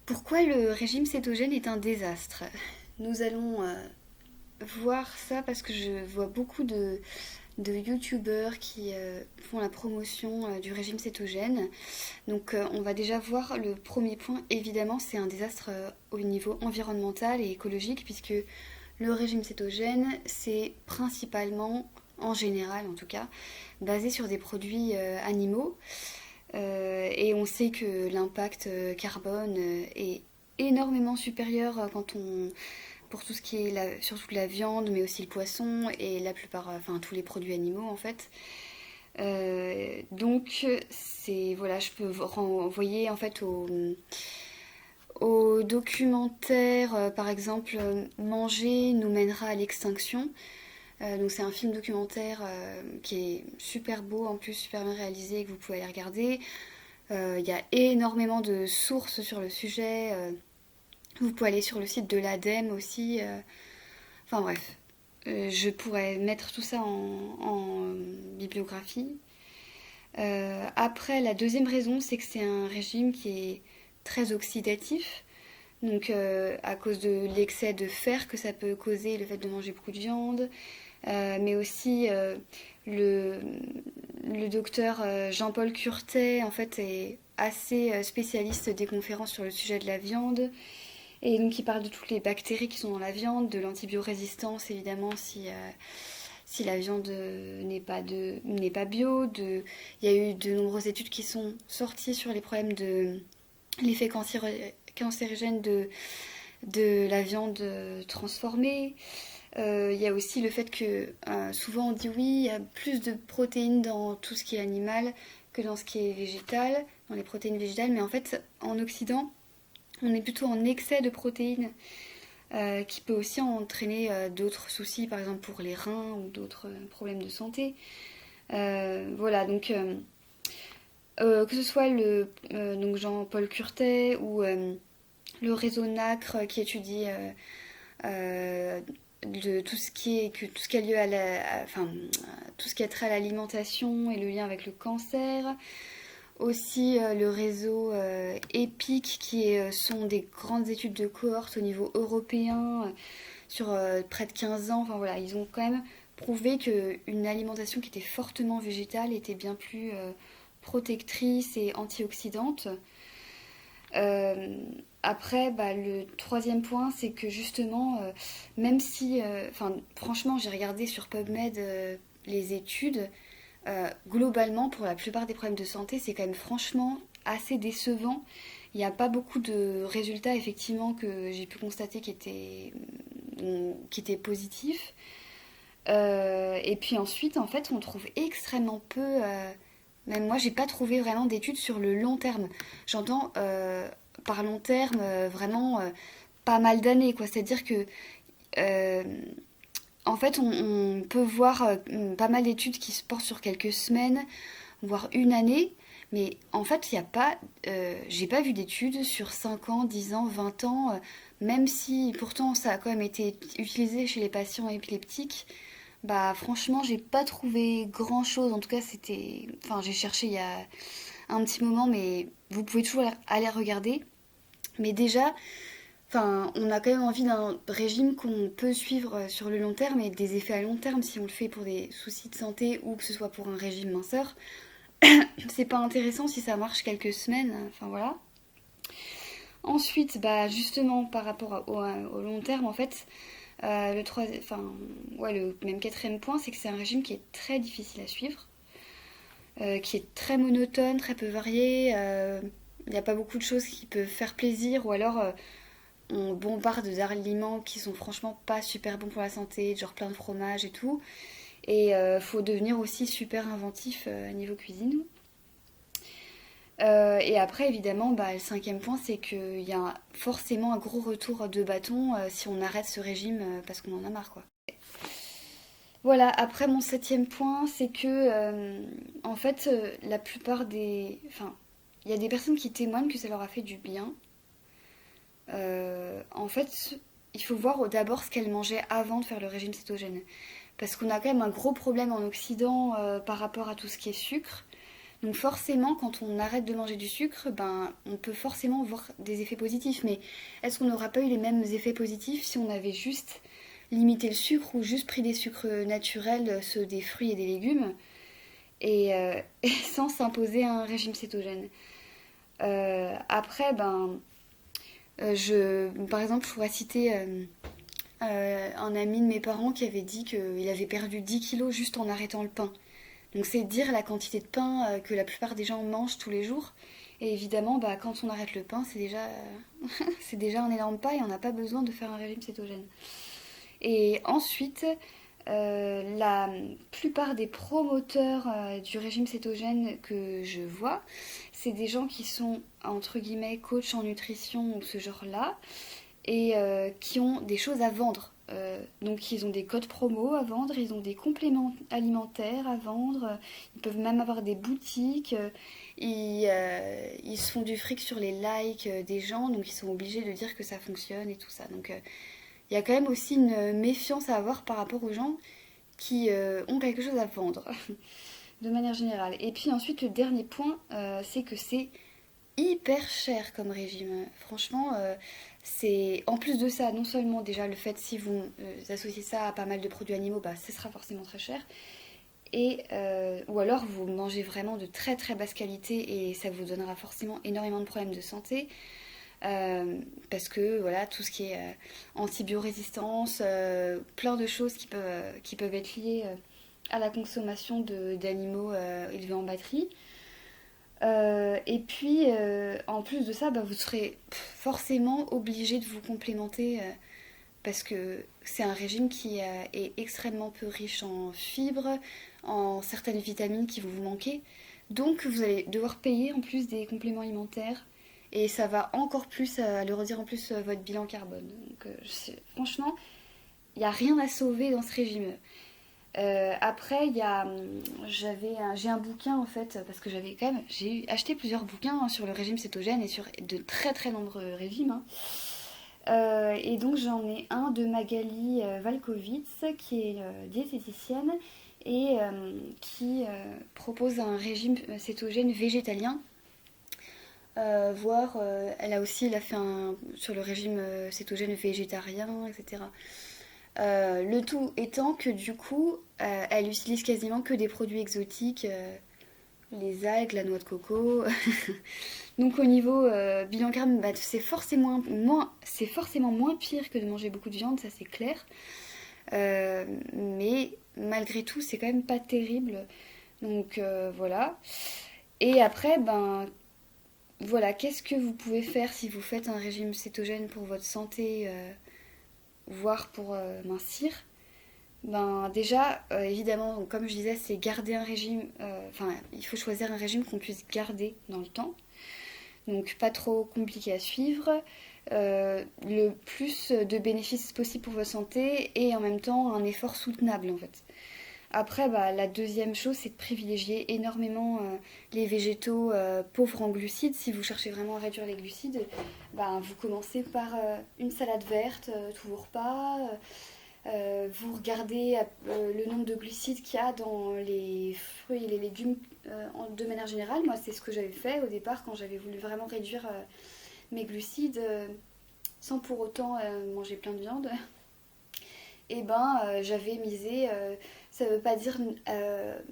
Pourquoi le régime cétogène est un désastre? Nous allons voir ça parce que je vois beaucoup de youtubeurs qui font la promotion du régime cétogène. Donc on va déjà voir le premier point. Évidemment, c'est un désastre au niveau environnemental et écologique puisque le régime cétogène, c'est principalement, en général en tout cas, basé sur des produits animaux. Et on sait que l'impact carbone est énormément supérieur pour tout ce qui est surtout la viande, mais aussi le poisson et la plupart, enfin tous les produits animaux en fait. Donc c'est voilà, je peux vous renvoyer en fait au documentaire, par exemple, Manger nous mènera à l'extinction. Donc c'est un film documentaire qui est super beau, en plus super bien réalisé, que vous pouvez aller regarder. Il y a énormément de sources sur le sujet. Vous pouvez aller sur le site de l'ADEME aussi. Enfin bref, je pourrais mettre tout ça en bibliographie. Après, la deuxième raison, c'est que c'est un régime qui est très oxydatif. Donc à cause de l'excès de fer que ça peut causer, le fait de manger beaucoup de viande, mais aussi le, le docteur Jean-Paul Curtet en fait est assez spécialiste des conférences sur le sujet de la viande et donc il parle de toutes les bactéries qui sont dans la viande, de l'antibiorésistance évidemment si la viande n'est pas bio. Il y a eu de nombreuses études qui sont sorties sur les problèmes de l'effet cancérigène de la viande transformée. Il y a aussi le fait que souvent on dit oui, il y a plus de protéines dans tout ce qui est animal que dans ce qui est végétal, dans les protéines végétales, mais en fait en Occident, on est plutôt en excès de protéines qui peut aussi entraîner d'autres soucis, par exemple pour les reins ou d'autres problèmes de santé. Voilà, donc que ce soit donc Jean-Paul Curtet ou le réseau NACRE qui étudie de tout ce qui a lieu enfin, tout ce qui a trait à l'alimentation et le lien avec le cancer. Aussi le réseau EPIC sont des grandes études de cohorte au niveau européen sur près de 15 ans. Enfin voilà, ils ont quand même prouvé qu'une alimentation qui était fortement végétale était bien plus protectrice et antioxydante. Euh, Après, bah, le troisième point, c'est que justement, même si, enfin, franchement, j'ai regardé sur PubMed les études, globalement, pour la plupart des problèmes de santé, c'est quand même franchement assez décevant. Il n'y a pas beaucoup de résultats, effectivement, que j'ai pu constater qui étaient positifs. Et puis ensuite, en fait, on trouve extrêmement peu. Même moi, j'ai pas trouvé vraiment d'études sur le long terme. J'entends par long terme vraiment pas mal d'années, quoi. C'est-à-dire que euh, en fait, on peut voir pas mal d'études qui se portent sur quelques semaines, voire une année, mais en fait, il n'y a pas, j'ai pas vu d'études sur 5 ans, 10 ans, 20 ans, même si pourtant ça a quand même été utilisé chez les patients épileptiques. Bah franchement, j'ai pas trouvé grand-chose. En tout cas, enfin, j'ai cherché il y a un petit moment, mais vous pouvez toujours aller regarder. Mais déjà, enfin, on a quand même envie d'un régime qu'on peut suivre sur le long terme et des effets à long terme si on le fait pour des soucis de santé ou que ce soit pour un régime minceur. C'est pas intéressant si ça marche quelques semaines, enfin voilà. Ensuite, bah justement par rapport au long terme, en fait, le même quatrième point, c'est que c'est un régime qui est très difficile à suivre, qui est très monotone, très peu varié. Il n'y a pas beaucoup de choses qui peuvent faire plaisir, ou alors on bombarde d'aliments qui sont franchement pas super bons pour la santé, genre plein de fromage et tout. Et faut devenir aussi super inventif niveau cuisine. Et après, évidemment, bah, le cinquième point, c'est qu'il y a forcément un gros retour de bâton si on arrête ce régime parce qu'on en a marre, quoi. Voilà, après mon septième point, c'est que en fait, la plupart des. Enfin, il y a des personnes qui témoignent que ça leur a fait du bien. En fait, il faut voir d'abord ce qu'elles mangeaient avant de faire le régime cétogène. Parce qu'on a quand même un gros problème en Occident par rapport à tout ce qui est sucre. Donc forcément, quand on arrête de manger du sucre, ben, on peut forcément voir des effets positifs. Mais est-ce qu'on n'aura pas eu les mêmes effets positifs si on avait juste limité le sucre ou juste pris des sucres naturels, ceux des fruits et des légumes, et sans s'imposer un régime cétogène? Après, ben, par exemple, je pourrais citer un ami de mes parents qui avait dit qu'il avait perdu 10 kilos juste en arrêtant le pain. Donc c'est dire la quantité de pain que la plupart des gens mangent tous les jours. Et évidemment, bah, quand on arrête le pain, c'est déjà un énorme pas et on n'a pas besoin de faire un régime cétogène. Et ensuite, la plupart des promoteurs du régime cétogène que je vois, c'est des gens qui sont, entre guillemets, coach en nutrition ou ce genre-là, et qui ont des choses à vendre. Donc ils ont des codes promo à vendre, ils ont des compléments alimentaires à vendre, ils peuvent même avoir des boutiques, ils se font du fric sur les likes des gens, donc ils sont obligés de dire que ça fonctionne et tout ça. Donc il y a quand même aussi une méfiance à avoir par rapport aux gens qui ont quelque chose à vendre, de manière générale. Et puis ensuite, le dernier point, c'est que c'est hyper cher comme régime. Franchement, c'est en plus de ça, non seulement déjà le fait si vous associez ça à pas mal de produits animaux, bah ce sera forcément très cher. Ou alors vous mangez vraiment de très très basse qualité et ça vous donnera forcément énormément de problèmes de santé. Parce que voilà, tout ce qui est antibiorésistance, plein de choses qui peuvent être liées à la consommation d'animaux élevés en batterie. Et puis, en plus de ça, bah, vous serez forcément obligé de vous complémenter parce que c'est un régime qui est extrêmement peu riche en fibres, en certaines vitamines qui vont vous manquer. Donc, vous allez devoir payer en plus des compléments alimentaires et ça va encore plus alourdir en plus votre bilan carbone. Donc, franchement, il n'y a rien à sauver dans ce régime. Après, j'ai un bouquin en fait, parce que j'ai acheté plusieurs bouquins hein, sur le régime cétogène et sur de très très nombreux régimes. Hein. Et donc j'en ai un de Magali Valkovitz, qui est diététicienne et qui propose un régime cétogène végétalien. Elle a fait un sur le régime cétogène végétarien, etc. Le tout étant que du coup, elle utilise quasiment que des produits exotiques, les algues, la noix de coco. Donc au niveau bilan carbone, bah, c'est forcément moins pire que de manger beaucoup de viande, ça c'est clair. Mais malgré tout, c'est quand même pas terrible. Donc voilà. Et après, ben voilà, qu'est-ce que vous pouvez faire si vous faites un régime cétogène pour votre santé, voire pour mincir? Ben déjà, évidemment, donc, comme je disais, c'est garder un régime. Enfin, il faut choisir un régime qu'on puisse garder dans le temps. Donc pas trop compliqué à suivre. Le plus de bénéfices possible pour votre santé et en même temps un effort soutenable en fait. Après, bah, la deuxième chose, c'est de privilégier énormément les végétaux pauvres en glucides. Si vous cherchez vraiment à réduire les glucides, bah, vous commencez par une salade verte, tous vos repas. Vous regardez le nombre de glucides qu'il y a dans les fruits et les légumes de manière générale. Moi, c'est ce que j'avais fait au départ quand j'avais voulu vraiment réduire mes glucides sans pour autant manger plein de viande. Et ben, j'avais misé. Ça ne veut pas dire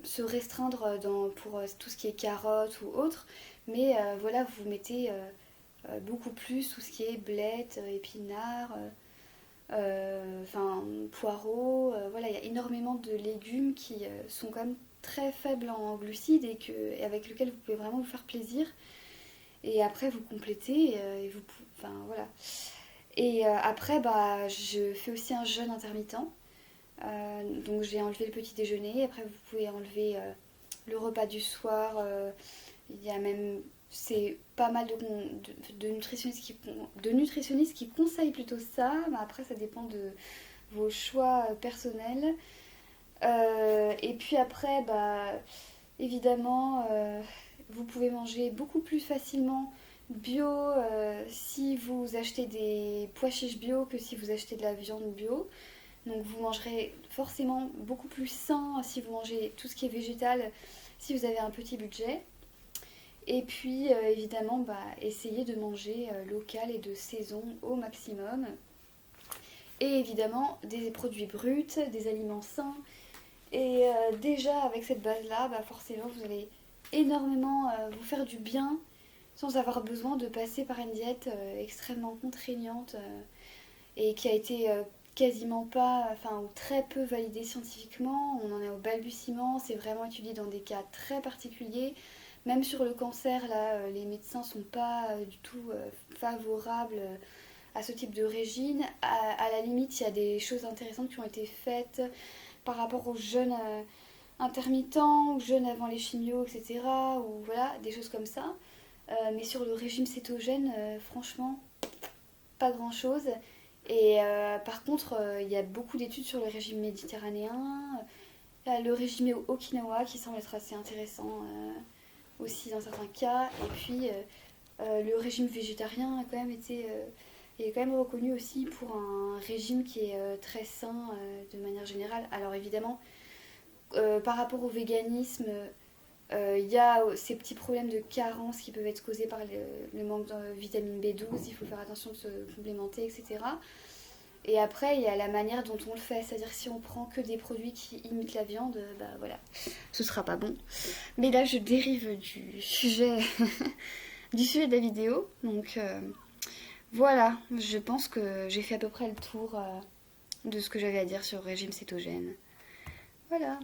se restreindre pour tout ce qui est carottes ou autre, mais voilà, vous mettez beaucoup plus tout ce qui est blettes, épinards. Poireaux, voilà, il y a énormément de légumes qui sont quand même très faibles en glucides et avec lesquels vous pouvez vraiment vous faire plaisir. Et après, vous complétez enfin voilà. Et après, bah, je fais aussi un jeûne intermittent. Donc j'ai enlevé le petit déjeuner. Après, vous pouvez enlever le repas du soir. Il y a même c'est pas mal de nutritionnistes qui conseillent plutôt ça, mais après ça dépend de vos choix personnels. Et puis après, bah, évidemment, vous pouvez manger beaucoup plus facilement bio si vous achetez des pois chiches bio que si vous achetez de la viande bio. Donc vous mangerez forcément beaucoup plus sain si vous mangez tout ce qui est végétal, si vous avez un petit budget. Et puis évidemment, essayer de manger local et de saison au maximum. Et évidemment, des produits bruts, des aliments sains. Et déjà, avec cette base-là, forcément, vous allez énormément vous faire du bien sans avoir besoin de passer par une diète extrêmement contraignante et qui a été quasiment pas, enfin, ou très peu validée scientifiquement. On en est au balbutiement, c'est vraiment étudié dans des cas très particuliers. Même sur le cancer, là, les médecins sont pas du tout favorables à ce type de régime. À la limite, il y a des choses intéressantes qui ont été faites par rapport aux jeûnes intermittents, aux jeûnes avant les chimios, etc. Ou voilà, des choses comme ça. Mais sur le régime cétogène, franchement, pas grand-chose. Et par contre, il y a beaucoup d'études sur le régime méditerranéen, le régime Okinawa qui semble être assez intéressant aussi dans certains cas. Et puis le régime végétarien a quand même été il est quand même reconnu aussi pour un régime qui est très sain de manière générale. Alors évidemment, par rapport au véganisme, il y a ces petits problèmes de carence qui peuvent être causés par le manque de vitamine B12, il faut faire attention de se complémenter, etc. Et après, il y a la manière dont on le fait, c'est-à-dire si on prend que des produits qui imitent la viande, voilà, ce sera pas bon. Mais là, je dérive du sujet, du sujet de la vidéo, donc voilà, je pense que j'ai fait à peu près le tour de ce que j'avais à dire sur le régime cétogène. Voilà.